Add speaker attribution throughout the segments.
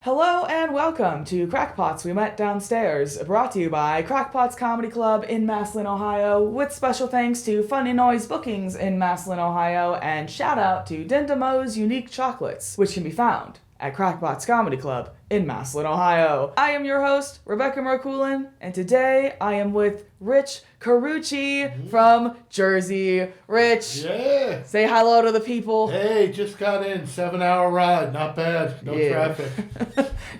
Speaker 1: Hello and welcome to Krackpots We Met Downstairs, brought to you by Krackpots Comedy Club in Massillon, Ohio, with special thanks to Funny Noise Bookings in Massillon, Ohio, and shout out to Dindamo's Unique Chocolates, which can be found at Krackpots Comedy Club in Massillon, Ohio. I am your host, Rebecca Merkulin, and today I am with Rich Carucci from Jersey. Rich,
Speaker 2: Yeah.
Speaker 1: say hello to the people.
Speaker 2: Hey, just got in. 7-hour ride. Not bad. No traffic.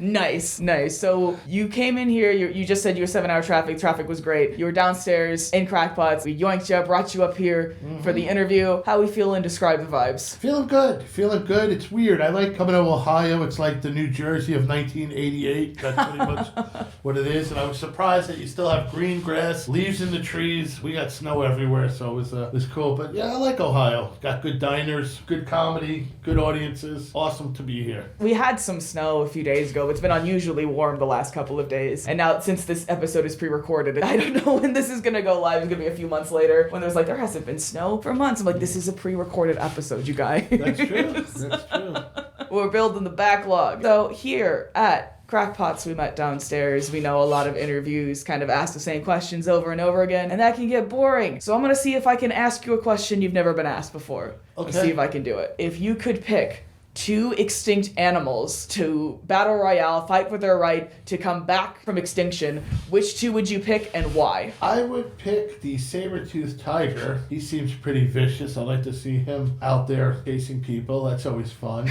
Speaker 1: Nice. So you came in here, you just said you were 7-hour traffic. Traffic was great. You were downstairs in Krackpots. We yoinked you up, brought you up here for the interview. How we feeling? Describe the vibes.
Speaker 2: Feeling good. It's weird. I like coming to Ohio. It's like the New Jersey of 1988. That's pretty much what it is. And I was surprised that you still have green grass, leaves in the trees. We got snow everywhere, so it was cool. But yeah, I like Ohio. Got good diners, good comedy, good audiences. Awesome to be here.
Speaker 1: We had some snow a few days ago. It's been unusually warm the last couple of days. And now, since this episode is pre-recorded, I don't know when this is going to go live. It's going to be a few months later when there's like, there hasn't been snow for months. I'm like, this is a pre-recorded episode, you guys.
Speaker 2: That's true.
Speaker 1: We're building the backlog. So here at Krackpots We Met Downstairs, we know a lot of interviews kind of ask the same questions over and over again, and that can get boring. So I'm going to see if I can ask you a question you've never been asked before.
Speaker 2: Okay.
Speaker 1: See if I can do it. If you could pick two extinct animals to battle royale, fight for their right to come back from extinction, which two would you pick and why?
Speaker 2: I would pick the saber-toothed tiger. He seems pretty vicious. I like to see him out there chasing people. That's always fun.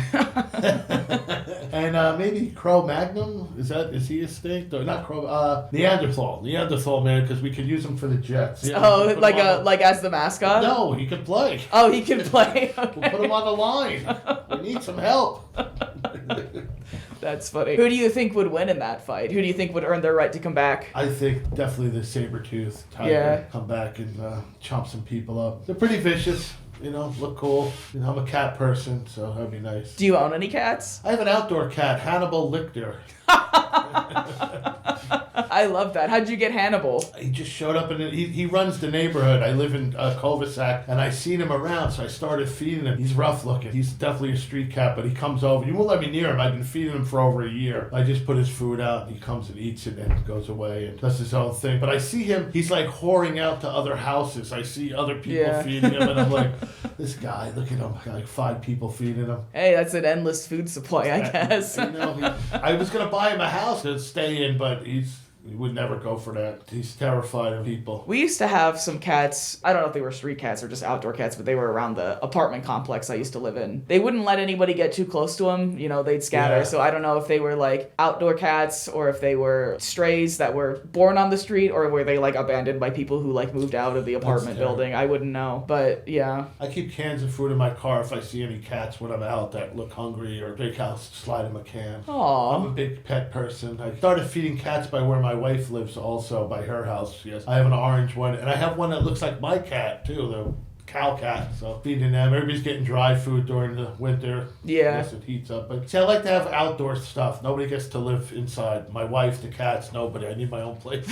Speaker 2: And maybe Cro-Magnon. Is he extinct? Or not Crow? Neanderthal man, because we could use him for the Jets. Yeah,
Speaker 1: like as the mascot?
Speaker 2: No, he could play.
Speaker 1: Oh, he can play. Okay.
Speaker 2: We'll put him on the line. We need some help.
Speaker 1: That's funny. Who do you think would win in that fight? Who do you think would earn their right to come back?
Speaker 2: I think definitely the saber-toothed tiger come back and chomp some people up. They're pretty vicious. Look cool. I'm a cat person, so that'd be nice.
Speaker 1: Do you own any cats?
Speaker 2: I have an outdoor cat, Hannibal Lecter.
Speaker 1: I love that. How'd you get Hannibal?
Speaker 2: He just showed up and he runs the neighborhood. I live in cul-de-sac and I seen him around, so I started feeding him. He's rough looking. He's definitely a street cat, but he comes over. You won't let me near him. I've been feeding him for over a year. I just put his food out and he comes and eats it and goes away and does his own thing. But I see him, he's like whoring out to other houses. I see other people feeding him and I'm like, this guy, look at him. Got like 5 people feeding him.
Speaker 1: Hey, that's an endless food supply, I guess.
Speaker 2: I was going to buy him a house to stay in, but he would never go for that. He's terrified of people.
Speaker 1: We used to have some cats. I don't know if they were street cats or just outdoor cats, but they were around the apartment complex I used to live in. They wouldn't let anybody get too close to them. They'd scatter. Yeah. So I don't know if they were like outdoor cats or if they were strays that were born on the street or were they like abandoned by people who like moved out of the apartment building. I wouldn't know. But yeah.
Speaker 2: I keep cans of food in my car if I see any cats when I'm out that look hungry or big house, slide them a can.
Speaker 1: Aww.
Speaker 2: I'm a big pet person. I started feeding cats by where my wife lives also, by her house. Yes, I have an orange one, and I have one that looks like my cat too, the cow cat. So feeding them. Everybody's getting dry food during the winter.
Speaker 1: Yeah.
Speaker 2: Yes, it heats up. But see, I like to have outdoor stuff. Nobody gets to live inside. My wife, the cats, nobody. I need my own place.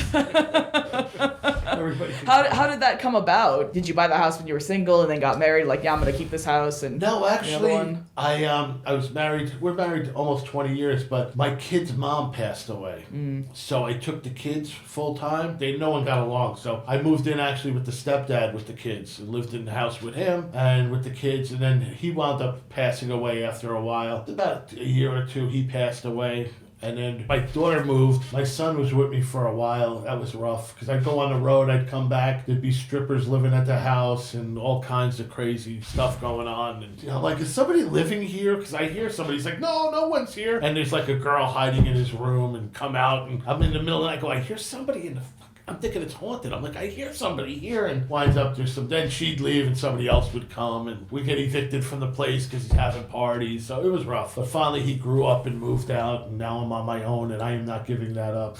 Speaker 2: Everybody.
Speaker 1: How did that come about? Did you buy the house when you were single and then got married? Like, yeah, I'm gonna keep this house and
Speaker 2: no, actually, I was married. We're married almost 20 years, but my kid's mom passed away. So I took the kids full time. No one got along, so I moved in actually with the stepdad with the kids and lived in the house with him and with the kids, and then he wound up passing away after a while. About a year or two, he passed away. And then my daughter moved. My son was with me for a while. That was rough because I'd go on the road, I'd come back, there'd be strippers living at the house and all kinds of crazy stuff going on. And like, is somebody living here? Because I hear somebody's like, no one's here. And there's like a girl hiding in his room and come out and I'm in the middle and I go, I hear somebody in the I'm thinking it's haunted. I'm like, I hear somebody here, and winds up there's some. Then she'd leave, and somebody else would come, and we get evicted from the place because he's having parties. So it was rough. But finally, he grew up and moved out, and now I'm on my own, and I am not giving that up.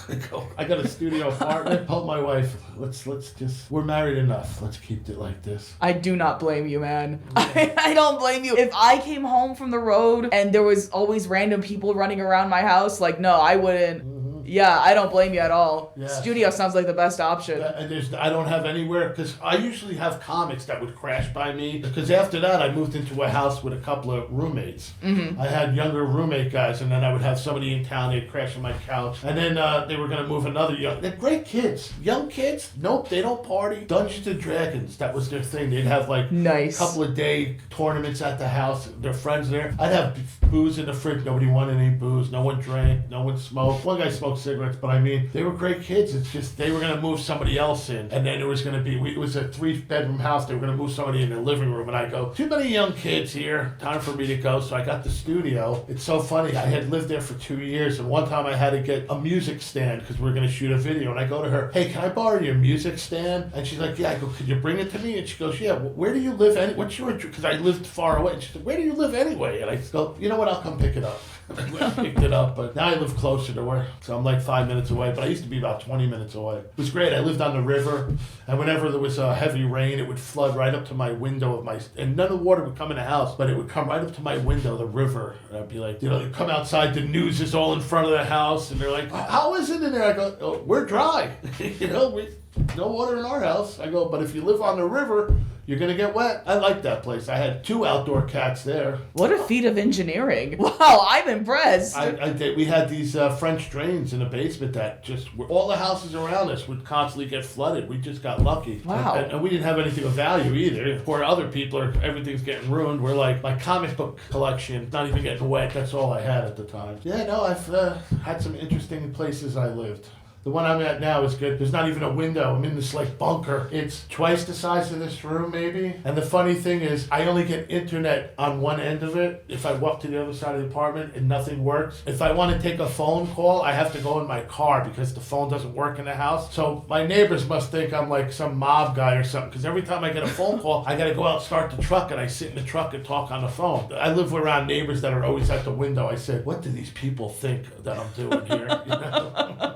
Speaker 2: I got a studio apartment. Told my wife, let's just. We're married enough. Let's keep it like this.
Speaker 1: I do not blame you, man. I don't blame you. If I came home from the road and there was always random people running around my house, like, no, I wouldn't. Yeah, I don't blame you at all.
Speaker 2: Yeah.
Speaker 1: Studio sounds like the best option.
Speaker 2: And I don't have anywhere, because I usually have comics that would crash by me. Because after that, I moved into a house with a couple of roommates.
Speaker 1: Mm-hmm.
Speaker 2: I had younger roommate guys, and then I would have somebody in town, they'd crash on my couch. And then they were going to move another they're great kids. Young kids, nope, they don't party. Dungeons and Dragons, that was their thing. They'd have like
Speaker 1: nice.
Speaker 2: a couple of day tournaments at the house. Their friends there. I'd have booze in the fridge. Nobody wanted any booze. No one drank. No one smoked. One guy smoked cigarettes, but I mean, they were great kids. It's just they were going to move somebody else in. And then it was going to be, it was a 3-bedroom house. They were going to move somebody in the living room. And I go, too many young kids here. Time for me to go. So I got the studio. It's so funny. I had lived there for 2 years. And one time I had to get a music stand because we were going to shoot a video. And I go to her, hey, can I borrow your music stand? And she's like, yeah. I go, could you bring it to me? And she goes, yeah. Where do you live? What's your address? Because I lived far away. And she said, where do you live anyway? And I go, you know what? I'll come pick it up. I picked it up, but now I live closer to her, so I'm like 5 minutes away, but I used to be about 20 minutes away. It was great. I lived on the river, and whenever there was a heavy rain, it would flood right up to my window and none of the water would come in the house, but it would come right up to my window, the river, and I'd be like, they come outside, the news is all in front of the house, and they're like, how is it in there? I go, oh, we're dry. No water in our house. I go, but if you live on the river, you're going to get wet. I like that place. I had 2 outdoor cats there.
Speaker 1: What a feat of engineering. Wow, I'm impressed.
Speaker 2: We had these French drains in the basement that just, all the houses around us would constantly get flooded. We just got lucky.
Speaker 1: Wow.
Speaker 2: And we didn't have anything of value either. For other people, everything's getting ruined. We're like, my comic book collection, not even getting wet. That's all I had at the time. Yeah, no, I've had some interesting places I lived. The one I'm at now is good. There's not even a window. I'm in this like bunker. It's twice the size of this room maybe. And the funny thing is I only get internet on one end of it. If I walk to the other side of the apartment and nothing works. If I want to take a phone call, I have to go in my car because the phone doesn't work in the house. So my neighbors must think I'm like some mob guy or something, because every time I get a phone call, I got to go out and start the truck, and I sit in the truck and talk on the phone. I live around neighbors that are always at the window. I said, what do these people think that I'm doing here? You know?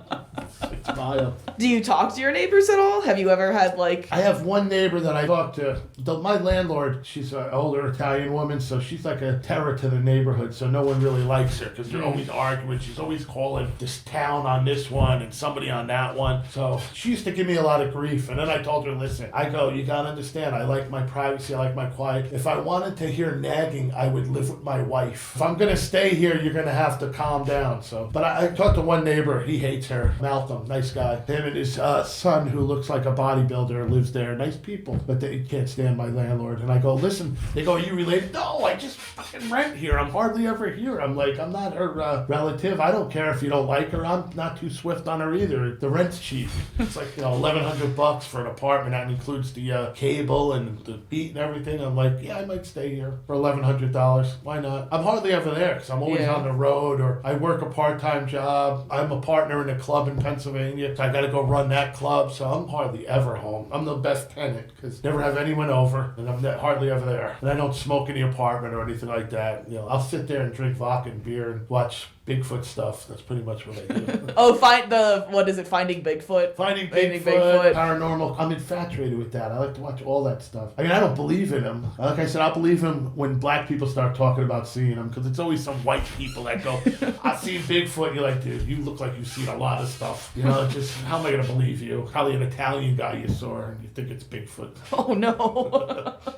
Speaker 2: It's wild.
Speaker 1: Do you talk to your neighbors at all? Have you ever had like...
Speaker 2: I have one neighbor that I talk to. My landlord, she's an older Italian woman, so she's like a terror to the neighborhood, so no one really likes her because they're always arguing. She's always calling this town on this one and somebody on that one. So she used to give me a lot of grief, and then I told her, listen, I go, you gotta understand, I like my privacy, I like my quiet. If I wanted to hear nagging, I would live with my wife. If I'm gonna stay here, you're gonna have to calm down. So, but I talked to one neighbor, he hates her, Malcolm, nice guy. Him and his son, who looks like a bodybuilder, lives there. Nice people, but they can't stand my landlord. And I go, listen, they go, are you related? No, I just fucking rent here. I'm hardly ever here. I'm like, I'm not her relative. I don't care if you don't like her. I'm not too swift on her either. The rent's cheap. It's like, $1,100 for an apartment. That includes the cable and the heat and everything. I'm like, yeah, I might stay here for $1,100. Why not? I'm hardly ever there because I'm always on the road, or I work a part-time job. I'm a partner in a club in Pennsylvania. So I got to go run that club, so I'm hardly ever home. I'm the best tenant because never have anyone over, and I'm hardly ever there. And I don't smoke in the apartment or anything like that. I'll sit there and drink vodka and beer and watch Bigfoot stuff. That's pretty much what I do.
Speaker 1: What is it? Finding Bigfoot?
Speaker 2: Finding Bigfoot, paranormal. I'm infatuated with that. I like to watch all that stuff. I mean, I don't believe in him. Like I said, I'll believe him when black people start talking about seeing him, because it's always some white people that go, I've seen Bigfoot. You're like, dude, you look like you've seen a lot of stuff. Just how am I going to believe you? Probably an Italian guy you saw and you think it's Bigfoot.
Speaker 1: Oh, no.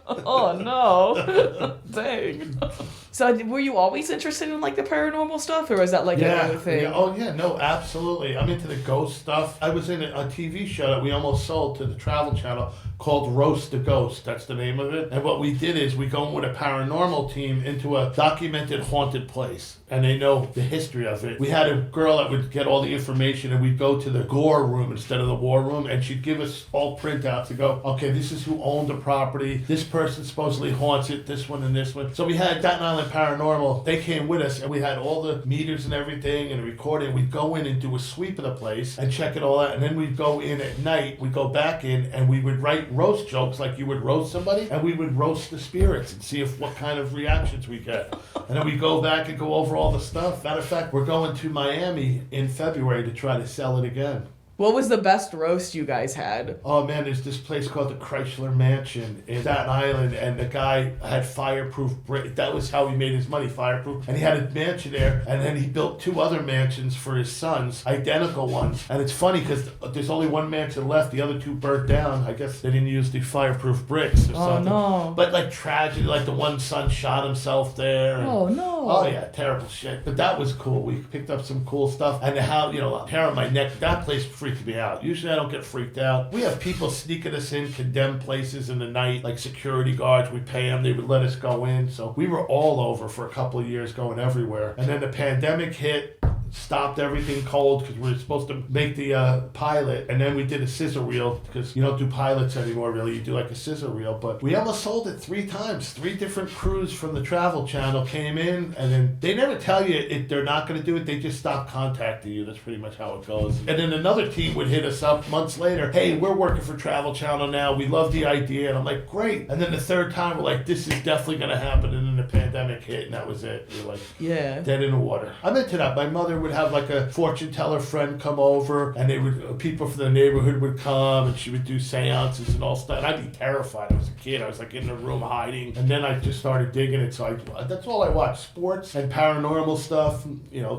Speaker 1: Oh, no. Dang. So were you always interested in like the paranormal stuff, or was that like another thing?
Speaker 2: Yeah. Oh, yeah. No, absolutely. I'm into the ghost stuff. I was in a TV show that we almost sold to the Travel Channel called Roast the Ghost. That's the name of it. And what we did is we go in with a paranormal team into a documented haunted place, and they know the history of it. We had a girl that would get all the information, and we'd go to the gore room instead of the war room, and she'd give us all printouts to go, okay, this is who owned the property. This person supposedly haunts it, this one and this one. So we had Staten Island Paranormal. They came with us, and we had all the meters and everything and the recording. We'd go in and do a sweep of the place and check it all out, and then we'd go in at night. We'd go back in, and we would write roast jokes like you would roast somebody, and we would roast the spirits and see what kind of reactions we get. And then we go back and go over all the stuff. Matter of fact, we're going to Miami in February to try to sell it again.
Speaker 1: What was the best roast you guys had?
Speaker 2: Oh man, there's this place called the Chrysler Mansion in Staten Island, and the guy had fireproof brick. That was how he made his money, fireproof. And he had a mansion there, and then he built 2 other mansions for his sons, identical ones. And it's funny because there's only 1 mansion left. The other 2 burnt down. I guess they didn't use the fireproof bricks or something.
Speaker 1: Oh no!
Speaker 2: But like tragedy, like the one son shot himself there. And,
Speaker 1: oh no!
Speaker 2: Oh yeah, terrible shit. But that was cool. We picked up some cool stuff, and how hair on my neck. That place freaked me out. Usually I don't get freaked out. We have people sneaking us in condemned places in the night, like security guards. We pay them, they would let us go in. So we were all over for a couple of years, going everywhere. And then the pandemic hit, stopped everything cold because we were supposed to make the pilot, and then we did a scissor reel because you don't do pilots anymore really, you do like a scissor reel. But we almost sold it 3 times. 3 different crews from the Travel Channel came in, and then they never tell you if they're not going to do it, they just stop contacting you. That's pretty much how it goes. And then another team would hit us up months later, hey, we're working for Travel Channel now, we love the idea. And I'm like, great. And then the 3rd time we're like, this is definitely going to happen. And then the pandemic hit, and that was it. We were like,
Speaker 1: yeah,
Speaker 2: dead in the water. I'm into that. My mother would have like a fortune teller friend come over, and they would people from the neighborhood would come, and she would do seances and all stuff. And I'd be terrified. I was a kid. I was like in the room hiding, and then I just started digging it. So that's all I watch: sports and paranormal stuff.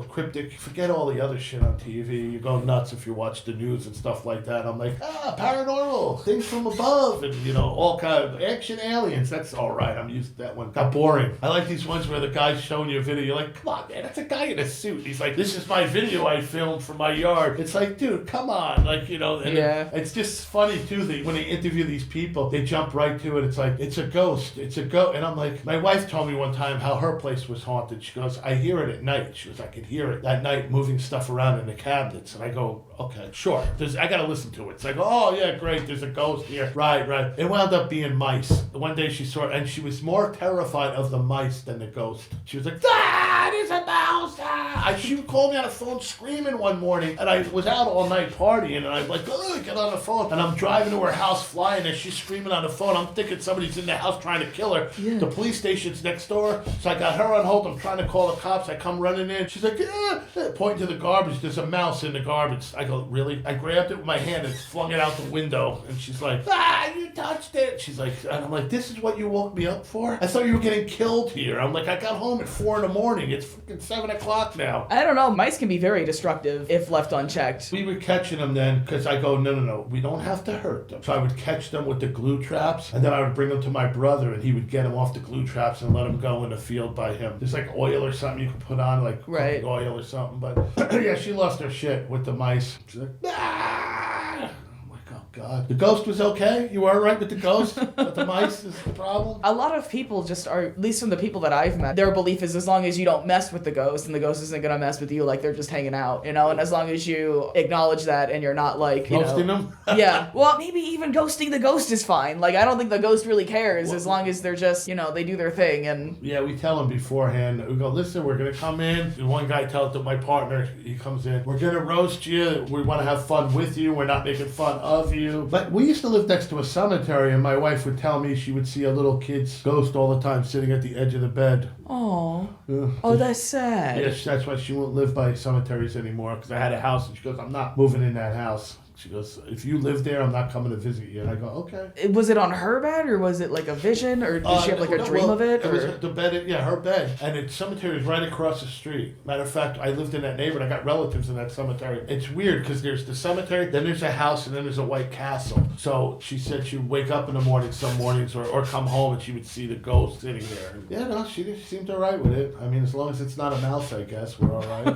Speaker 2: Cryptic. Forget all the other shit on TV. You go nuts if you watch the news and stuff like that. I'm like, paranormal things from above, and all kind of action aliens. That's all right. I'm used to that one. Got boring. I like these ones where the guy's showing you a video. You're like, come on, man, that's a guy in a suit. He's like, this is my video I filmed from my yard. It's like, dude, come on. And
Speaker 1: yeah.
Speaker 2: It's just funny, too, that when they interview these people, they jump right to it. It's like, it's a ghost. It's a ghost. And I'm like, my wife told me one time how her place was haunted. She goes, I hear it at night. She goes, I could hear it at night moving stuff around in the cabinets. And I go, okay, sure. I got to listen to it. It's like, oh, yeah, great. There's a ghost here. Right. It wound up being mice. One day she saw it, and she was more terrified of the mice than the ghost. She was like, there's a mouse. She would call me on the phone screaming one morning, and I was out all night partying, and I'm like, oh, get on the phone. And I'm driving to her house flying, and she's screaming on the phone. I'm thinking somebody's in the house trying to kill her. Yeah. The police station's next door, so I got her on hold. I'm trying to call the cops. I come running in. She's like, pointing to the garbage. There's a mouse in the garbage. I go, really? I grabbed it with my hand and flung it out the window, and she's like, you touched it. She's like, and I'm like, this is what you woke me up for? I thought you were getting killed here. I'm like, I got home at 4 a.m. It's freaking 7 o'clock now.
Speaker 1: I don't know. Mice can be very destructive if left unchecked.
Speaker 2: We were catching them then because I go, no, we don't have to hurt them. So I would catch them with the glue traps, and then I would bring them to my brother, and he would get them off the glue traps and let them go in the field by him. There's like oil or something you can put on, like cooking oil or something. But yeah, she lost her shit with the mice. She's like, God. The ghost was okay? You were all right with the ghost? But the mice is the problem?
Speaker 1: A lot of people just are, at least from the people that I've met, their belief is as long as you don't mess with the ghost, and the ghost isn't going to mess with you, like they're just hanging out, and as long as you acknowledge that and you're not like,
Speaker 2: ghosting them?
Speaker 1: Yeah. Well, maybe even ghosting the ghost is fine. Like, I don't think the ghost really cares as long as they're just, they do their thing. And
Speaker 2: yeah, we tell them beforehand. We go, listen, we're going to come in. And one guy tells to my partner, he comes in, we're going to roast you. We want to have fun with you. We're not making fun of you. But we used to live next to a cemetery, and my wife would tell me she would see a little kid's ghost all the time sitting at the edge of the bed.
Speaker 1: Oh. Oh, that's sad.
Speaker 2: Yes, that's why she won't live by cemeteries anymore, because I had a house, and she goes, I'm not moving in that house. She goes, if you live there, I'm not coming to visit you. And I go, okay.
Speaker 1: Was it on her bed, or was it like a vision, or did she have like a dream of it?
Speaker 2: It was the bed, her bed. And the cemetery is right across the street. Matter of fact, I lived in that neighborhood. I got relatives in that cemetery. It's weird because there's the cemetery, then there's a house, and then there's a White Castle. So she said she would wake up in the morning some mornings or come home, and she would see the ghost sitting there. And yeah, no, she seemed all right with it. I mean, as long as it's not a mouse, I guess, we're all right.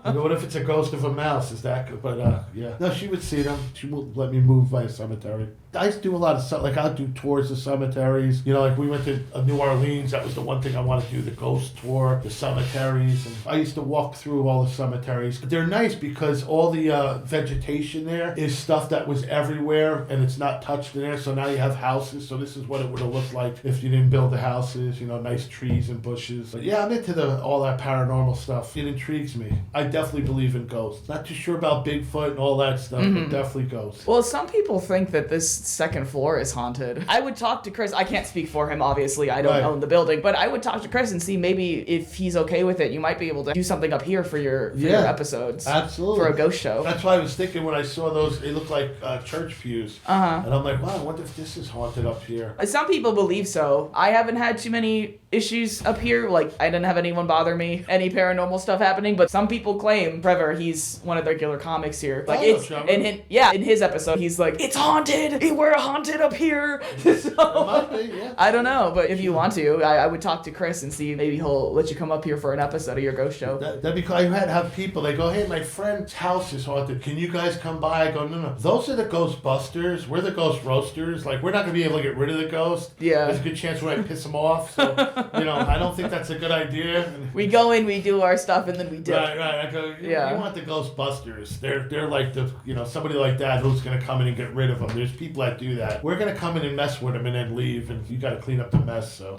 Speaker 2: I go, what if it's a ghost of a mouse? Is that good? But yeah. No, she would see them. She won't let me move by a cemetery. I used to do a lot of stuff, like I'll do tours of cemeteries. Like we went to New Orleans. That was the one thing I wanted to do, the ghost tour, the cemeteries. And I used to walk through all the cemeteries. They're nice because all the vegetation there is stuff that was everywhere and it's not touched in there. So now you have houses. So this is what it would have looked like if you didn't build the houses, nice trees and bushes. But yeah, Yeah, I'm into all that paranormal stuff. It intrigues me. I definitely believe in ghosts. Not too sure about Bigfoot and all that stuff, but definitely ghosts.
Speaker 1: Well, some people think that this second floor is haunted. I would talk to Chris. I can't speak for him, obviously. I don't own the building, but I would talk to Chris and see maybe if he's okay with it. You might be able to do something up here for your episodes.
Speaker 2: Absolutely.
Speaker 1: For a ghost show.
Speaker 2: That's why I was thinking when I saw those, they look like church pews. And I'm like, wow, I wonder if this is haunted up here.
Speaker 1: Some people believe so. I haven't had too many issues up here. Like, I didn't have anyone bother me, any paranormal stuff happening, but some people claim Trevor, he's one of the regular comics here. Like, in his episode, he's like, it's haunted! We're haunted up here! So,
Speaker 2: it might be, yeah.
Speaker 1: I don't know, but if you want to, I would talk to Chris and see maybe he'll let you come up here for an episode of your ghost show.
Speaker 2: That'd be cool. I had to have people, they go, hey, my friend's house is haunted. Can you guys come by? I go, no. Those are the Ghostbusters. We're the Ghost Roasters. Like, we're not going to be able to get rid of the ghost.
Speaker 1: Yeah.
Speaker 2: There's a good chance we might piss them off. So, I don't think that's a good idea.
Speaker 1: We go in, we do our stuff, and then we dip.
Speaker 2: Right. I go, you want the Ghostbusters. They're like the, somebody like that who's going to come in and get rid of them. There's people that do that. We're going to come in and mess with them and then leave, and you got to clean up the mess, so.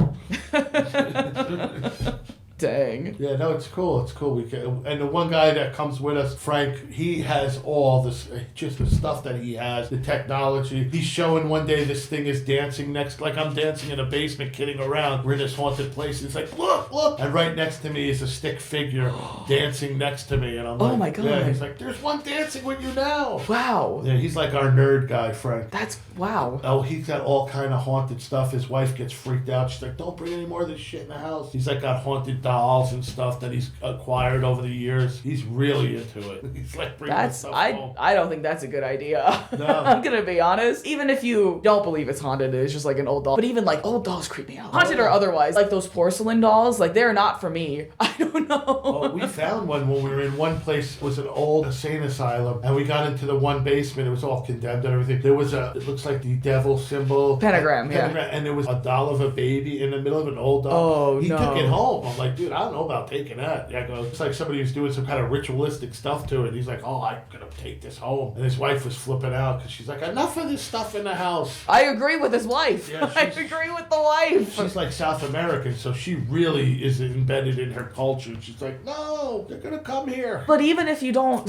Speaker 1: Dang.
Speaker 2: Yeah, no, it's cool. It's cool. And the one guy that comes with us, Frank, he has all this, just the stuff that he has, the technology. He's showing one day this thing is dancing like I'm dancing in a basement, kidding around. We're in this haunted place. He's like, look. And right next to me is a stick figure dancing next to me. And I'm like,
Speaker 1: oh my God.
Speaker 2: Yeah, he's like, there's one dancing with you now.
Speaker 1: Wow.
Speaker 2: Yeah, he's like our nerd guy, Frank.
Speaker 1: That's, wow.
Speaker 2: Oh, he's got all kind of haunted stuff. His wife gets freaked out. She's like, don't bring any more of this shit in the house. He's like got haunted dolls and stuff that he's acquired over the years. He's really into it. He's like bringing stuff home.
Speaker 1: I don't think that's a good idea.
Speaker 2: No.
Speaker 1: I'm gonna be honest. Even if you don't believe it's haunted, it's just like an old doll. But even like old dolls creep me out. Haunted or otherwise. Like those porcelain dolls, like they're not for me. I don't know.
Speaker 2: Well, we found one when we were in one place. It was an old insane asylum, and we got into the one basement. It was all condemned and everything. There was it looks like the devil symbol.
Speaker 1: Pentagram, yeah.
Speaker 2: And there was a doll of a baby in the middle of an old doll.
Speaker 1: Oh,
Speaker 2: he took it home. I'm like, dude, I don't know about taking that. Yeah, I go, it's like somebody who's doing some kind of ritualistic stuff to it. He's like, oh, I'm gonna take this home. And his wife was flipping out because she's like, enough of this stuff in the house.
Speaker 1: I agree with his wife.
Speaker 2: Yeah,
Speaker 1: I agree with the wife.
Speaker 2: She's like South American, so she really is embedded in her culture. She's like, no, they're gonna come here.
Speaker 1: But even if you don't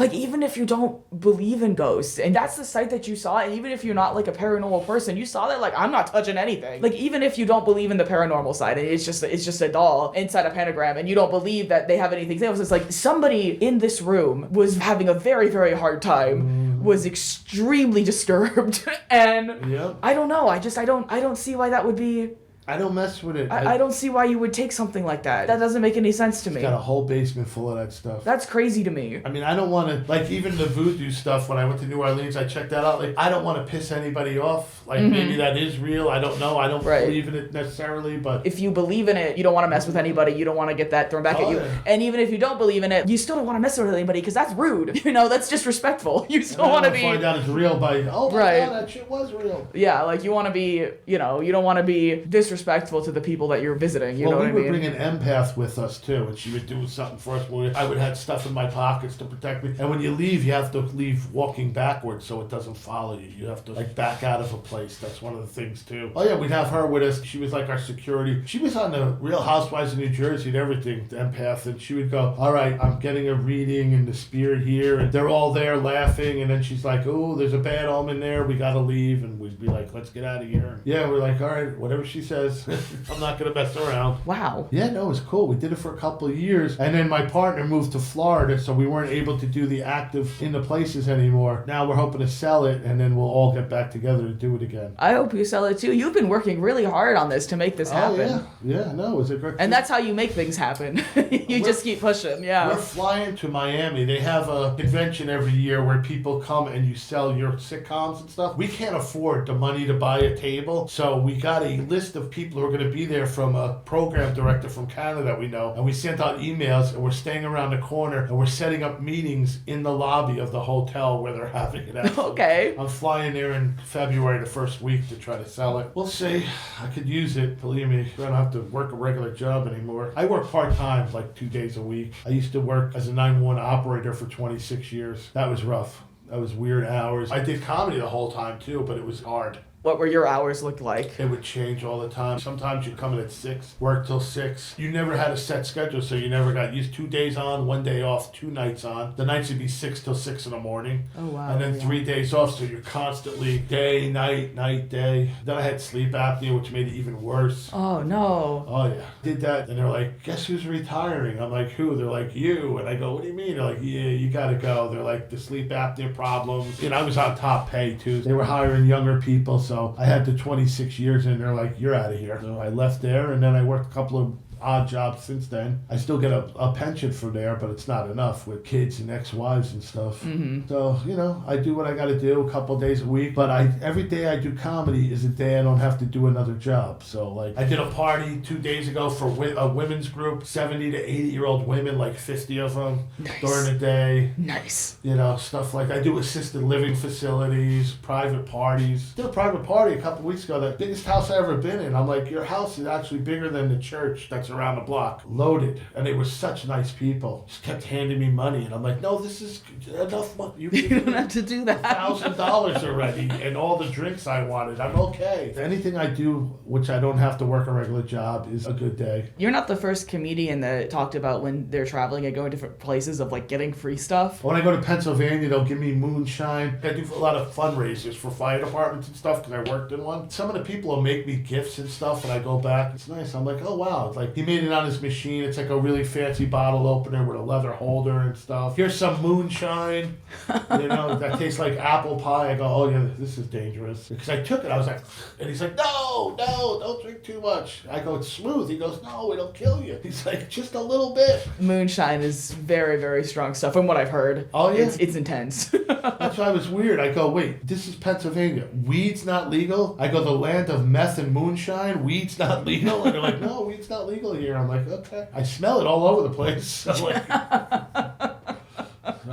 Speaker 1: believe in ghosts, and that's the site that you saw, and even if you're not like a paranormal person, you saw that, like, I'm not touching anything. Like, even if you don't believe in the paranormal side, and it's just a doll inside a pentagram, and you don't believe that they have anything else, it's like somebody in this room was having a very, very hard time, was extremely disturbed, and
Speaker 2: yep.
Speaker 1: I don't know. I don't see why that would be.
Speaker 2: I don't mess with it.
Speaker 1: I don't see why you would take something like that. That doesn't make any sense to me.
Speaker 2: It's got a whole basement full of that stuff.
Speaker 1: That's crazy to me.
Speaker 2: I mean, I don't want to, like, even the voodoo stuff, when I went to New Orleans, I checked that out. Like, I don't want to piss anybody off. Like, maybe that is real. I don't know. I don't believe in it necessarily, but...
Speaker 1: If you believe in it, you don't want to mess with anybody. You don't want to get that thrown back at you.
Speaker 2: Yeah.
Speaker 1: And even if you don't believe in it, you still don't want to mess with anybody because that's rude. That's disrespectful. You still want to be...
Speaker 2: find out it's real by, oh my God, that shit was real.
Speaker 1: Yeah, like, you want to be, you don't want to be disrespectful to the people that you're visiting. You know what I mean?
Speaker 2: We would bring an empath with us too, and she would do something for us. I would have stuff in my pockets to protect me. And when you leave, you have to leave walking backwards so it doesn't follow you. You have to like back out of a place. That's one of the things too. Oh yeah, we'd have her with us. She was like our security. She was on the Real Housewives of New Jersey and everything, the empath, and she would go, all right, I'm getting a reading in the spirit here, and they're all there laughing, and then she's like, oh, there's a bad omen there, we gotta leave, and we'd be like, let's get out of here. Yeah, we're like, all right, whatever she says. I'm not gonna mess around.
Speaker 1: Wow.
Speaker 2: Yeah, no, it was cool. We did it for a couple of years, and then my partner moved to Florida, so we weren't able to do the active in the places anymore. Now we're hoping to sell it, and then we'll all get back together to do it again.
Speaker 1: I hope you sell it too. You've been working really hard on this to make this happen.
Speaker 2: Yeah, no, it was a great.
Speaker 1: And that's how you make things happen. You just keep pushing. Yeah.
Speaker 2: We're flying to Miami. They have a convention every year where people come and you sell your sitcoms and stuff. We can't afford the money to buy a table, so we got a list of people who are going to be there from a program director from Canada that we know, and we sent out emails, and we're staying around the corner, and we're setting up meetings in the lobby of the hotel where they're having it at.
Speaker 1: Okay.
Speaker 2: I'm flying there in February, the first week, to try to sell it. We'll see. I could use it, believe me. I don't have to work a regular job anymore. I work part-time, like 2 days a week. I used to work as a 911 operator for 26 years. That was rough. That was weird hours. I did comedy the whole time, too, but it was hard.
Speaker 1: What were your hours look like?
Speaker 2: It would change all the time. Sometimes you'd come in at 6, work till 6. You never had a set schedule, so you never got used 2 days on, 1 day off, 2 nights on. The nights would be 6 till 6 in the morning.
Speaker 1: Oh, wow.
Speaker 2: And then 3 days off, so you're constantly day, night, day. Then I had sleep apnea, which made it even worse.
Speaker 1: Oh, no.
Speaker 2: Oh, yeah. Did that, and they're like, guess who's retiring? I'm like, who? They're like, you. And I go, what do you mean? They're like, yeah, you gotta go. They're like, the sleep apnea problems. And I was on top pay, too. They were hiring younger people, so I had the 26 years, and they're like, you're out of here. So I left there, and then I worked a couple of odd jobs since then. I still get a pension from there, but it's not enough with kids and ex-wives and stuff.
Speaker 1: Mm-hmm.
Speaker 2: So, I do what I got to do a couple of days a week, but every day I do comedy is a day I don't have to do another job. So, like, I did a party 2 days ago for a women's group, 70 to 80-year-old women, like 50 of them, during the day.
Speaker 1: Nice.
Speaker 2: Stuff like I do assisted living facilities, private parties. Did a private party a couple weeks ago, the biggest house I ever been in. I'm like, your house is actually bigger than the church that's around the block. Loaded. And they were such nice people. Just kept handing me money. And I'm like, no, this is enough money.
Speaker 1: You don't have to do that.
Speaker 2: $1,000 already. And all the drinks I wanted. I'm okay. Anything I do, which I don't have to work a regular job, is a good day.
Speaker 1: You're not the first comedian that talked about when they're traveling and going to different places of like getting free stuff.
Speaker 2: When I go to Pennsylvania, they'll give me moonshine. I do a lot of fundraisers for fire departments and stuff because I worked in one. Some of the people will make me gifts and stuff when I go back. It's nice. I'm like, oh wow. It's like he made it on his machine. It's like a really fancy bottle opener with a leather holder and stuff. Here's some moonshine, that tastes like apple pie. I go, oh yeah, this is dangerous. Because I took it, I was like, and he's like, no, don't drink too much. I go, it's smooth. He goes, no, it'll kill you. He's like, just a little bit.
Speaker 1: Moonshine is very, very strong stuff from what I've heard.
Speaker 2: Oh yeah?
Speaker 1: It's intense.
Speaker 2: That's why it was weird. I go, wait, this is Pennsylvania. Weed's not legal? I go, the land of meth and moonshine, weed's not legal? And they're like, no, weed's not legal here. I'm like, okay. I smell it all over the place. So like,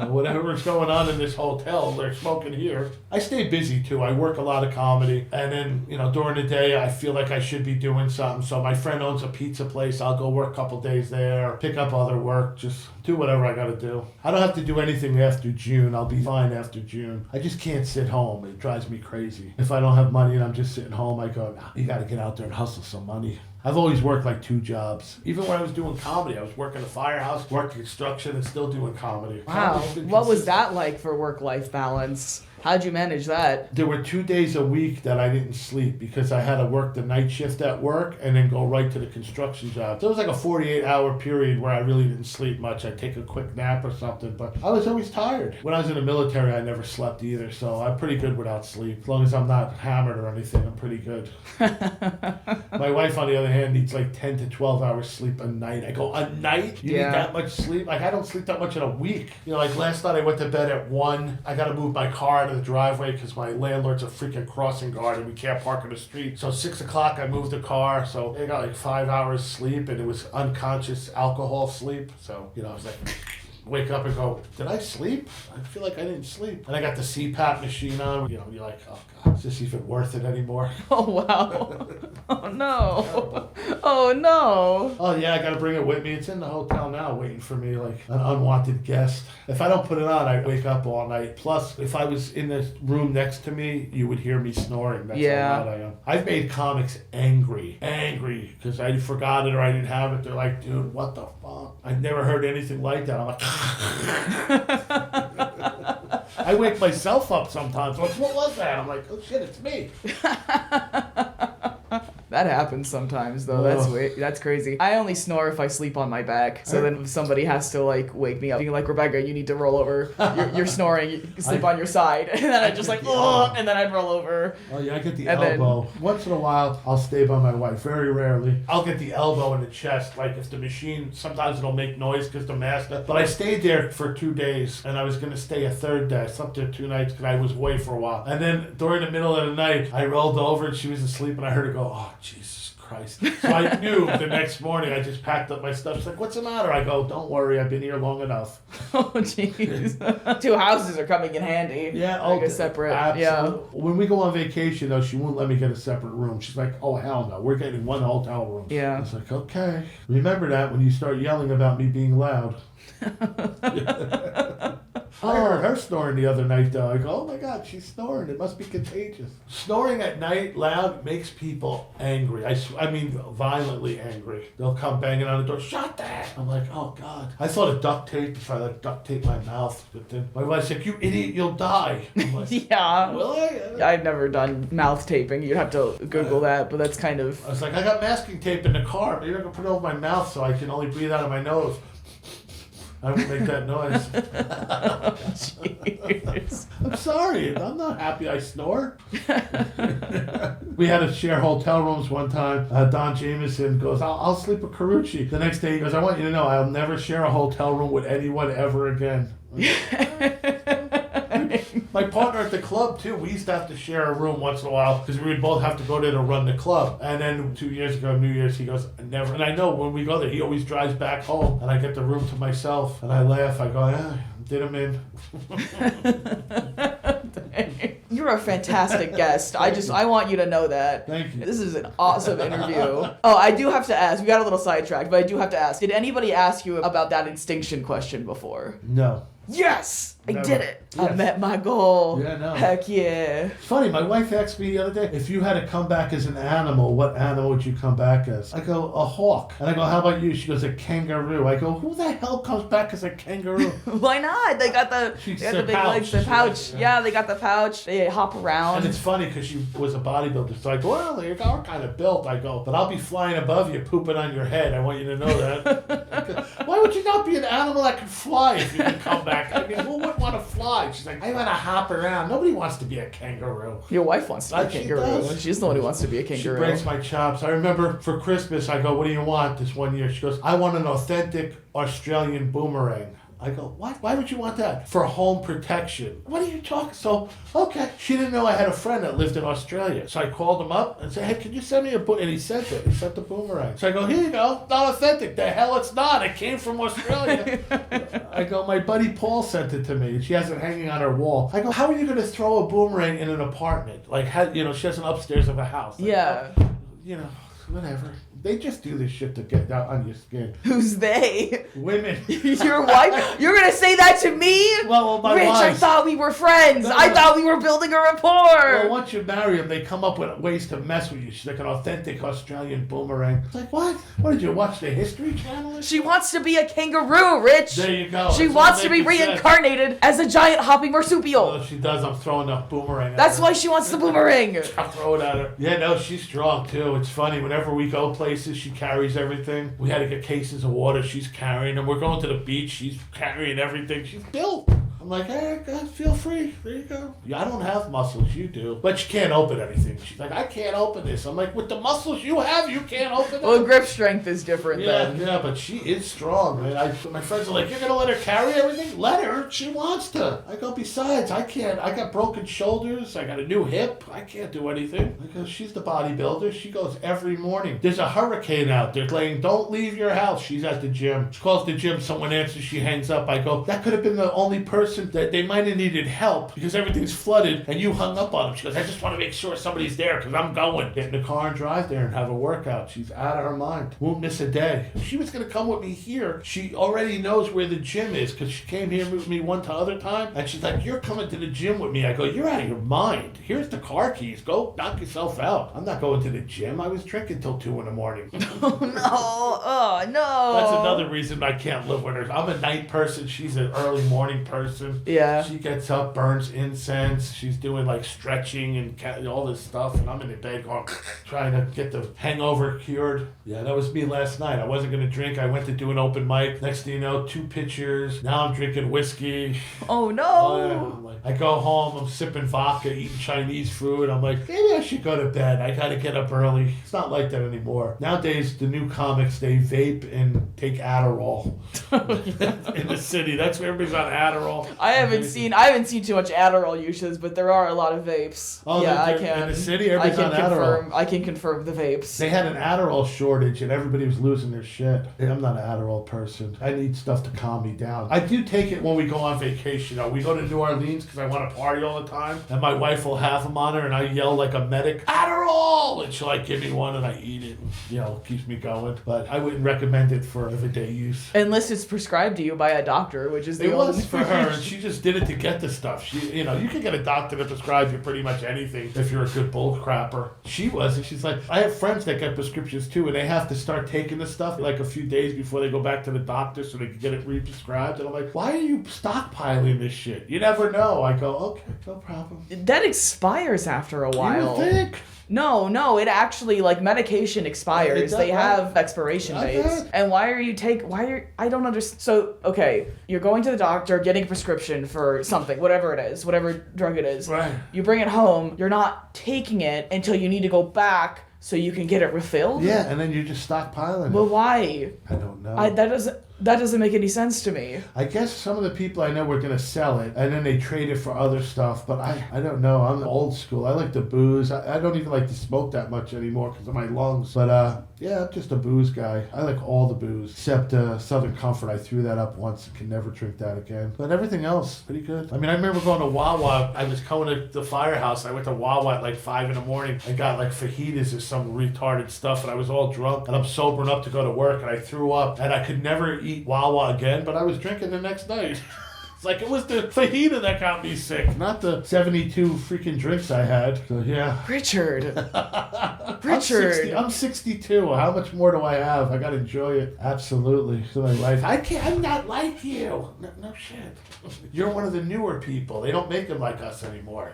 Speaker 2: whatever's going on in this hotel, they're smoking here. I stay busy too. I work a lot of comedy. And then, during the day, I feel like I should be doing something. So my friend owns a pizza place. I'll go work a couple days there, pick up other work, just do whatever I got to do. I don't have to do anything after June. I'll be fine after June. I just can't sit home. It drives me crazy. If I don't have money and I'm just sitting home, I go, nah, you got to get out there and hustle some money. I've always worked like 2 jobs. Even when I was doing comedy, I was working a firehouse, working construction, and still doing comedy.
Speaker 1: Wow. What was that like for work-life balance? How'd you manage that?
Speaker 2: There were 2 days a week that I didn't sleep because I had to work the night shift at work and then go right to the construction job. So it was like a 48-hour period where I really didn't sleep much. I'd take a quick nap or something, but I was always tired. When I was in the military, I never slept either, so I'm pretty good without sleep. As long as I'm not hammered or anything, I'm pretty good. My wife, on the other hand, needs like 10 to 12 hours sleep a night. I go, a night? You need that much sleep? Like, I don't sleep that much in a week. Like last night I went to bed at 1. I got to move my car to the driveway because my landlord's a freaking crossing guard and we can't park in the street. So 6 o'clock I moved the car, so I got like 5 hours sleep, and it was unconscious alcohol sleep. So I was like, wake up and go, did I sleep? I feel like I didn't sleep. And I got the CPAP machine on. You're like, oh God, is this even worth it anymore?
Speaker 1: Oh wow. Oh no. Oh no.
Speaker 2: Oh yeah, I gotta bring it with me. It's in the hotel now waiting for me like an unwanted guest. If I don't put it on, I wake up all night. Plus, if I was in the room next to me, you would hear me snoring. That's how loud I am. I've made comics angry because I forgot it or I didn't have it. They're like, dude, what the fuck? I've never heard anything like that. I'm like, I wake myself up sometimes. Like, what was that? I'm like, oh shit, it's me.
Speaker 1: That happens sometimes, though. That's weird. That's crazy. I only snore if I sleep on my back. So then somebody has to, like, wake me up. Being like, Rebecca, you need to roll over. You're snoring. You sleep on your side. And then I just like, oh, and then I'd roll over.
Speaker 2: Oh, yeah, I get the elbow. Once in a while, I'll stay by my wife. Very rarely. I'll get the elbow in the chest. Like, if the machine, sometimes it'll make noise because the master. But I stayed there for 2 days, and I was going to stay a third day. I slept there 2 nights because I was away for a while. And then during the middle of the night, I rolled over, and she was asleep, and I heard her go, oh, Jesus Christ. So I knew the next morning. I just packed up my stuff. She's like, what's the matter? I go, don't worry. I've been here long enough.
Speaker 1: Oh, jeez. 2 houses are coming in handy.
Speaker 2: Yeah.
Speaker 1: Like a separate.
Speaker 2: Absolutely.
Speaker 1: Yeah.
Speaker 2: When we go on vacation, though, she won't let me get a separate room. She's like, oh, hell no. We're getting one hotel room.
Speaker 1: Yeah.
Speaker 2: I was like, okay. Remember that when you start yelling about me being loud. I heard her snoring the other night, though. I go, oh my God, she's snoring. It must be contagious. Snoring at night loud makes people angry. I mean, violently angry. They'll come banging on the door, shut that! I'm like, oh God. I thought of duct tape to try to duct tape my mouth. But then my wife's like, you idiot, you'll die. I'm like,
Speaker 1: yeah.
Speaker 2: Will I?
Speaker 1: I've never done mouth taping. You'd have to Google that, but that's kind of...
Speaker 2: I was like, I got masking tape in the car. Maybe I can put it over my mouth so I can only breathe out of my nose. I would make that noise.
Speaker 1: Jeez.
Speaker 2: I'm sorry. I'm not happy I snore. We had to share hotel rooms one time. Don Jameson goes, I'll sleep with Carucci. The next day he goes, I want you to know I'll never share a hotel room with anyone ever again. My partner at the club, too, we used to have to share a room once in a while because we would both have to go there to run the club. And then 2 years ago, New Year's, he goes, never. And I know when we go there, he always drives back home. And I get the room to myself. And I laugh. I go, yeah, did him in.
Speaker 1: You're a fantastic guest. I want you to know that.
Speaker 2: Thank you.
Speaker 1: This is an awesome interview. Oh, I do have to ask. We got a little sidetracked, but I do have to ask. Did anybody ask you about that extinction question before?
Speaker 2: No.
Speaker 1: Yes! I
Speaker 2: Never.
Speaker 1: did it.
Speaker 2: Yes.
Speaker 1: I met my goal.
Speaker 2: Yeah, no.
Speaker 1: Heck yeah.
Speaker 2: It's funny, my wife asked me the other day, if you had to come back as an animal, what animal would you come back as? I go, a hawk. And I go, how about you? She goes, a kangaroo. I go, who the hell comes back as a kangaroo?
Speaker 1: Why not? They got the big legs, the pouch. Yeah, they got the pouch. They hop around.
Speaker 2: And it's funny because she was a bodybuilder. So I go, well, you're kind of built. I go, but I'll be flying above you, pooping on your head. I want you to know that. Why would you not be an animal that can fly if you can come back? I mean, who wouldn't want to fly? She's like, I want to hop around. Nobody wants to be a kangaroo.
Speaker 1: Your wife wants to be a kangaroo.
Speaker 2: Does.
Speaker 1: She's the one who wants to be a kangaroo.
Speaker 2: She breaks my chops. I remember for Christmas, I go, what do you want this one year? She goes, I want an authentic Australian boomerang. I go, what? Why would you want that? For home protection. What are you talking? So, okay. She didn't know I had a friend that lived in Australia. So I called him up and said, hey, can you send me a book? And he sent it. He sent the boomerang. So I go, here you go. Not authentic. The hell it's not. It came from Australia. I go, my buddy Paul sent it to me. And she has it hanging on her wall. I go, how are you going to throw a boomerang in an apartment? Like, she has an upstairs of a house. Like,
Speaker 1: yeah.
Speaker 2: Whatever. They just do this shit to get out on your skin.
Speaker 1: Who's they?
Speaker 2: Women.
Speaker 1: Your wife? You're going to say that to me?
Speaker 2: Well, my
Speaker 1: Rich,
Speaker 2: wife.
Speaker 1: I thought we were friends.
Speaker 2: No.
Speaker 1: I thought we were building a rapport.
Speaker 2: Well, once you marry them, they come up with ways to mess with you. She's like an authentic Australian boomerang. It's like, what? What, did you watch the History Channel?
Speaker 1: She wants to be a kangaroo, Rich.
Speaker 2: There you go.
Speaker 1: She wants to be reincarnated as a giant hopping marsupial.
Speaker 2: Well, if she does, I'm throwing a boomerang at
Speaker 1: That's
Speaker 2: her.
Speaker 1: why she wants the boomerang.
Speaker 2: I'll throw it at her. Yeah, no, she's strong, too. It's funny. Whenever we go places, she carries everything. We had to get cases of water. She's carrying them. We're going to the beach. She's carrying everything. She's built. I'm like, hey, God, feel free. There you go. Yeah, I don't have muscles. You do. But you can't open anything. She's like, I can't open this. I'm like, with the muscles you have, you can't open it.
Speaker 1: Well, grip strength is different then.
Speaker 2: Yeah, but she is strong, man. My friends are like, you're going to let her carry everything? Let her. She wants to. I go, besides, I can't. I got broken shoulders. I got a new hip. I can't do anything. I go, she's the bodybuilder. She goes every morning. There's a hurricane out there playing, don't leave your house. She's at the gym. She calls the gym. Someone answers. She hangs up. I go, that could have been the only person that they might have needed help because everything's flooded and you hung up on them. She goes, I just want to make sure somebody's there because I'm going. Get in the car and drive there and have a workout. She's out of her mind. Won't miss a day. If she was going to come with me here, she already knows where the gym is because she came here with me one other time and she's like, you're coming to the gym with me. I go, you're out of your mind. Here's the car keys. Go knock yourself out. I'm not going to the gym. I was drinking till 2 a.m.
Speaker 1: Oh, no. Oh, no.
Speaker 2: That's another reason I can't live with her. I'm a night person. She's an early morning person.
Speaker 1: Yeah.
Speaker 2: She gets up, burns incense. She's doing like stretching and all this stuff. And I'm in the bed going, trying to get the hangover cured. Yeah, that was me last night. I wasn't going to drink. I went to do an open mic. Next thing you know, 2 pitchers. Now I'm drinking whiskey.
Speaker 1: Oh, no.
Speaker 2: I'm like, I go home. I'm sipping vodka, eating Chinese food. I'm like, maybe I should go to bed. I got to get up early. It's not like that anymore. Nowadays, the new comics, they vape and take Adderall in the city. That's where everybody's on Adderall.
Speaker 1: I haven't seen too much Adderall uses, but there are a lot of vapes.
Speaker 2: Oh,
Speaker 1: yeah, I
Speaker 2: in
Speaker 1: can.
Speaker 2: the city, everybody's on Adderall.
Speaker 1: I can confirm the vapes.
Speaker 2: They had an Adderall shortage and everybody was losing their shit. And I'm not an Adderall person. I need stuff to calm me down. I do take it when we go on vacation. We go to New Orleans because I want to party all the time. And my wife will have them on her and I yell like a medic, Adderall! And she'll like give me one and I eat it. And, keeps me going. But I wouldn't recommend it for everyday use.
Speaker 1: Unless it's prescribed to you by a doctor, which is the
Speaker 2: It
Speaker 1: only...
Speaker 2: was for her. And she just did it to get the stuff. You can get a doctor to prescribe you pretty much anything if you're a good bull crapper. She wasn't. She's like, I have friends that get prescriptions too, and they have to start taking the stuff like a few days before they go back to the doctor so they can get it re-prescribed. And I'm like, why are you stockpiling this shit? You never know. I go, okay, no problem.
Speaker 1: That expires after a while.
Speaker 2: You think?
Speaker 1: No, it actually, like, medication expires. They have expiration dates. And I don't understand. So, okay, you're going to the doctor, getting a prescription for something, whatever it is, whatever drug it is.
Speaker 2: Right.
Speaker 1: You bring it home, you're not taking it until you need to go back so you can get it refilled?
Speaker 2: Yeah, and then you're just stockpiling
Speaker 1: Well,
Speaker 2: it.
Speaker 1: why?
Speaker 2: I don't know.
Speaker 1: That doesn't make any sense to me.
Speaker 2: I guess some of the people I know were going to sell it, and then they trade it for other stuff, but I don't know. I'm old school. I like the booze. I don't even like to smoke that much anymore because of my lungs. But, yeah, I'm just a booze guy. I like all the booze, except Southern Comfort. I threw that up once and can never drink that again. But everything else, pretty good. I mean, I remember going to Wawa. I was going to the firehouse. I went to Wawa at like 5 in the morning and got like fajitas or some retarded stuff, and I was all drunk, and I'm sober enough to go to work, and I threw up, and I could never eat Wawa again, but I was drinking the next night. It's like it was the fajita that got me sick, not the 72 freaking drinks I had. So yeah.
Speaker 1: Richard.
Speaker 2: I'm 62. How much more do I have? I gotta enjoy it. Absolutely. So my life. I'm not like you. No shit. You're one of the newer people. They don't make them like us anymore.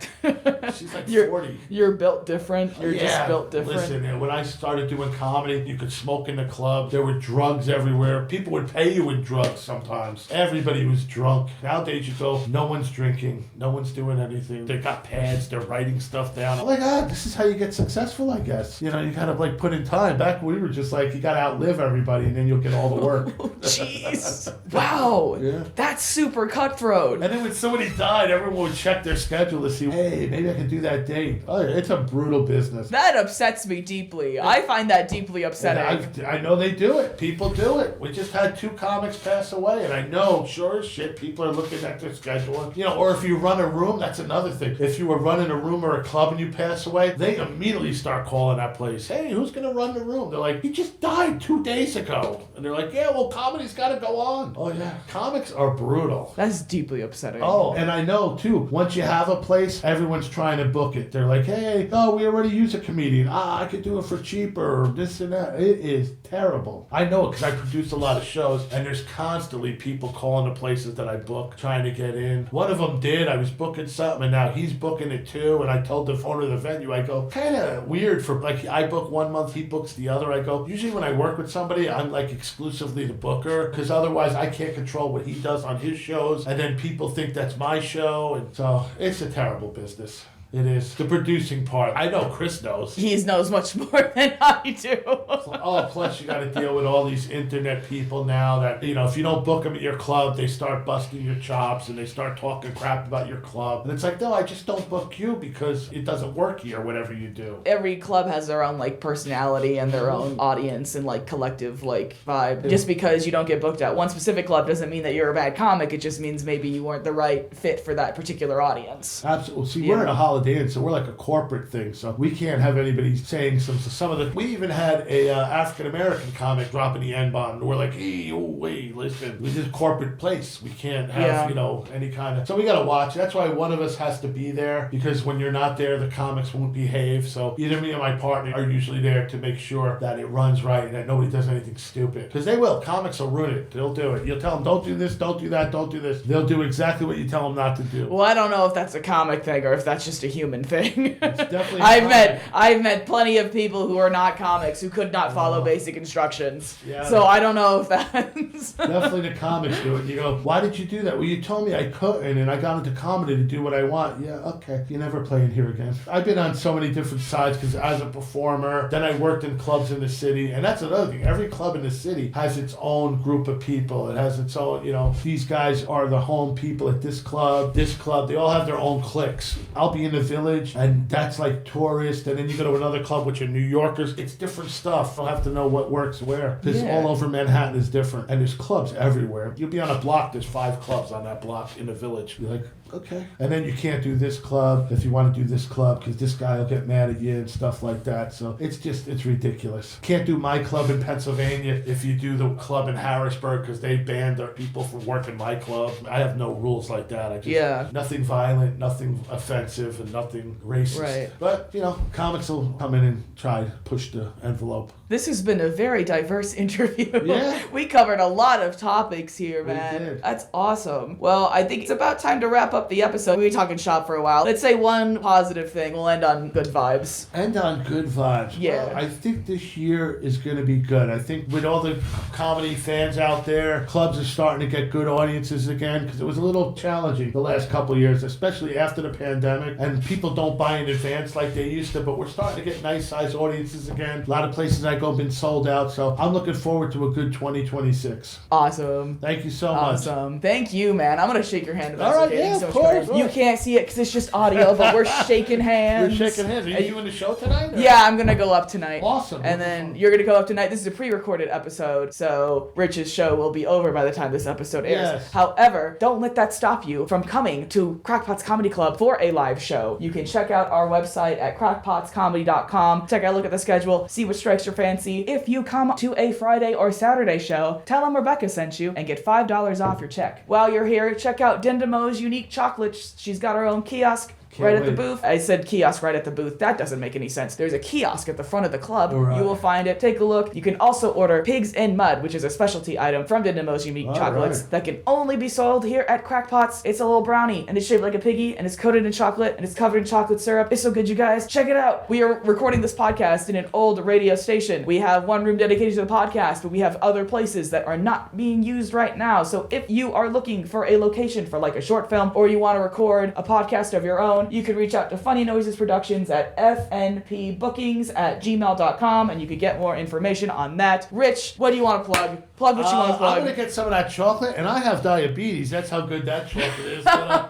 Speaker 2: She's like 40.
Speaker 1: You're built different. You're just built different.
Speaker 2: Listen, when I started doing comedy, you could smoke in the club. There were drugs everywhere. People would pay you with drugs sometimes. Everybody was drunk. Nowadays you go, no one's drinking. No one's doing anything. They got pads. They're writing stuff down. I'm like, this is how you get successful, I guess. You gotta like put in time. Back when we were just like, you gotta outlive everybody and then you'll get all the work.
Speaker 1: Jeez. Wow.
Speaker 2: Yeah.
Speaker 1: That's super cutthroat.
Speaker 2: And then when somebody died, everyone would check their schedule to see, hey, maybe I can do that date. Oh, it's a brutal business.
Speaker 1: That upsets me deeply. I find that deeply upsetting.
Speaker 2: I know they do it. People do it. We just had 2 comics pass away, and I know, sure as shit, people are looking at their schedule. Or if you run a room, that's another thing. If you were running a room or a club and you pass away, they immediately start calling that place. Hey, who's going to run the room? They're like, he just died 2 days ago. And they're like, yeah, well, comedy's got to go on. Oh, yeah. Comics are brutal.
Speaker 1: That's deeply upsetting.
Speaker 2: Oh, and I know, too, once you have a place, everyone's trying to book it. They're like, hey, we already use a comedian. I could do it for cheaper, or this and that. It is terrible. I know it because I produce a lot of shows, and there's constantly people calling the places that I book, trying to get in. One of them did. I was booking something, and now he's booking it, too. And I told the owner of the venue, I go, kind of weird for, like, I book 1 month, he books the other. I go, usually when I work with somebody, I'm, like, exclusively the booker, because otherwise I can't control what he does on his shows, and then people think that's my show, and so it's a terrible business. It is. The producing part. I know Chris knows.
Speaker 1: He knows much more than I do.
Speaker 2: Plus you got to deal with all these internet people now that, if you don't book them at your club, they start busting your chops and they start talking crap about your club. And it's like, no, I just don't book you because it doesn't work here, whatever you do.
Speaker 1: Every club has their own, personality and their own audience and, collective, vibe. Yeah. Just because you don't get booked at one specific club doesn't mean that you're a bad comic. It just means maybe you weren't the right fit for that particular audience.
Speaker 2: Absolutely. See, we're in a holiday inn, so we're like a corporate thing, so we can't have anybody saying some of the. We even had a African American comic dropping the N-bomb. We're like, hey, wait, listen, this is a corporate place. We can't have any kind of. So we gotta watch. That's why one of us has to be there, because when you're not there, the comics won't behave. So either me or my partner are usually there to make sure that it runs right and that nobody does anything stupid. Because they will. Comics will ruin it. They'll do it. You'll tell them, don't do this, don't do that, don't do this. They'll do exactly what you tell them not to do.
Speaker 1: Well, I don't know if that's a comic thing or if that's just a human thing.
Speaker 2: It's definitely
Speaker 1: I've met plenty of people who are not comics who could not follow basic instructions.
Speaker 2: Yeah.
Speaker 1: So I don't know if that's
Speaker 2: definitely the comics do it. You go, why did you do that? Well, you told me I couldn't, and I got into comedy to do what I want. Yeah, okay. You never play in here again. I've been on so many different sides because as a performer, then I worked in clubs in the city, and that's another thing. Every club in the city has its own group of people. It has its own, these guys are the home people at this club. They all have their own cliques. I'll be in the Village, and that's like tourist, and then you go to another club which are New Yorkers. It's different stuff. You'll have to know what works where. Because all over Manhattan is different, and there's clubs everywhere. You'll be on a block, there's 5 clubs on that block in the Village. You're like, okay. And then you can't do this club if you want to do this club because this guy will get mad at you and stuff like that. So it's ridiculous. Can't do my club in Pennsylvania if you do the club in Harrisburg because they banned their people from working my club. I have no rules like that. I just, nothing violent, nothing offensive, and nothing racist.
Speaker 1: Right.
Speaker 2: But, comics will come in and try to push the envelope.
Speaker 1: This has been a very diverse interview.
Speaker 2: Yeah.
Speaker 1: We covered a lot of topics here, man.
Speaker 2: We did.
Speaker 1: That's awesome. Well, I think it's about time to wrap up the episode. We've been talking shop for a while. Let's say one positive thing. We'll end on good vibes.
Speaker 2: End on good vibes.
Speaker 1: Yeah.
Speaker 2: Well, I think this year is going to be good. I think with all the comedy fans out there, clubs are starting to get good audiences again because it was a little challenging the last couple of years, especially after the pandemic, and people don't buy in advance like they used to, but we're starting to get nice sized audiences again. A lot of places I go have been sold out, so I'm looking forward to a good 2026.
Speaker 1: Awesome.
Speaker 2: Thank you so much.
Speaker 1: Awesome. Thank you, man. I'm going to shake your hand.
Speaker 2: All right, yeah, of course.
Speaker 1: You can't see it because it's just audio, but we're shaking hands.
Speaker 2: We're shaking hands. Are you doing the show tonight? Or?
Speaker 1: Yeah, I'm going to go up tonight.
Speaker 2: Awesome.
Speaker 1: And then you're going to go up tonight. This is a pre-recorded episode, so Rich's show will be over by the time this episode airs.
Speaker 2: Yes.
Speaker 1: However, don't let that stop you from coming to Krackpots Comedy Club for a live show. You can check out our website at crackpotscomedy.com. Take a look at the schedule, see what strikes your fancy. If you come to a Friday or Saturday show, tell them Rebecca sent you and get $5 off your check. While you're here, check out Dindamo's Unique Chocolates. She's got her own kiosk. Right at the booth. I said kiosk right at the booth. That doesn't make any sense. There's a kiosk at the front of the club.
Speaker 2: Right.
Speaker 1: You will find it. Take a look. You can also order Pigs in Mud, which is a specialty item from Dindamo's Unique Chocolates that can only be sold here at Krackpots. It's a little brownie, and it's shaped like a piggy, and it's coated in chocolate, and it's covered in chocolate syrup. It's so good, you guys. Check it out. We are recording this podcast in an old radio station. We have one room dedicated to the podcast, but we have other places that are not being used right now. So if you are looking for a location for like a short film, or you want to record a podcast of your own, you can reach out to Funny Noises Productions at fnpbookings@gmail.com, and you can get more information on that. Rich, what do you want to plug? Plug what you want to plug.
Speaker 2: I'm going to get some of that chocolate, and I have diabetes. That's how good that chocolate is. But,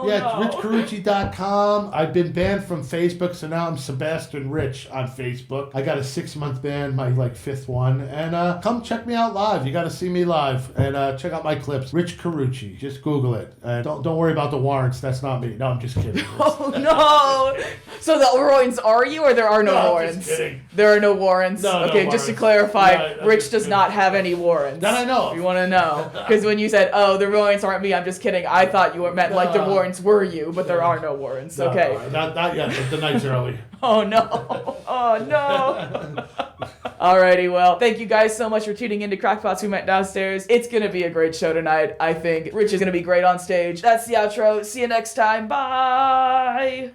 Speaker 2: it's richcarucci.com. I've been banned from Facebook, so now I'm Sebastian Rich on Facebook. I got a 6-month ban, my 5th one. And come check me out live. You got to see me live. And check out my clips. Rich Carucci. Just Google it. And don't worry about the warrants. That's not me. No, I'm just kidding.
Speaker 1: Oh, no. So the warrants are you, or there are no warrants?
Speaker 2: I'm just kidding.
Speaker 1: There are no warrants?
Speaker 2: No,
Speaker 1: okay,
Speaker 2: no
Speaker 1: just to
Speaker 2: warrants.
Speaker 1: clarify,
Speaker 2: No,
Speaker 1: Rich does not have any warrants.
Speaker 2: That I know.
Speaker 1: You want to know? Because when you said, oh, the warrants aren't me, I'm just kidding. I thought you meant like the warrants were you, but there are no warrants.
Speaker 2: No,
Speaker 1: okay.
Speaker 2: Not yet, but the night's early.
Speaker 1: Oh, no. Oh, no. Alrighty, well, thank you guys so much for tuning into Krackpots We Met Downstairs. It's going to be a great show tonight, I think. Rich is going to be great on stage. That's the outro. See you next time. Bye.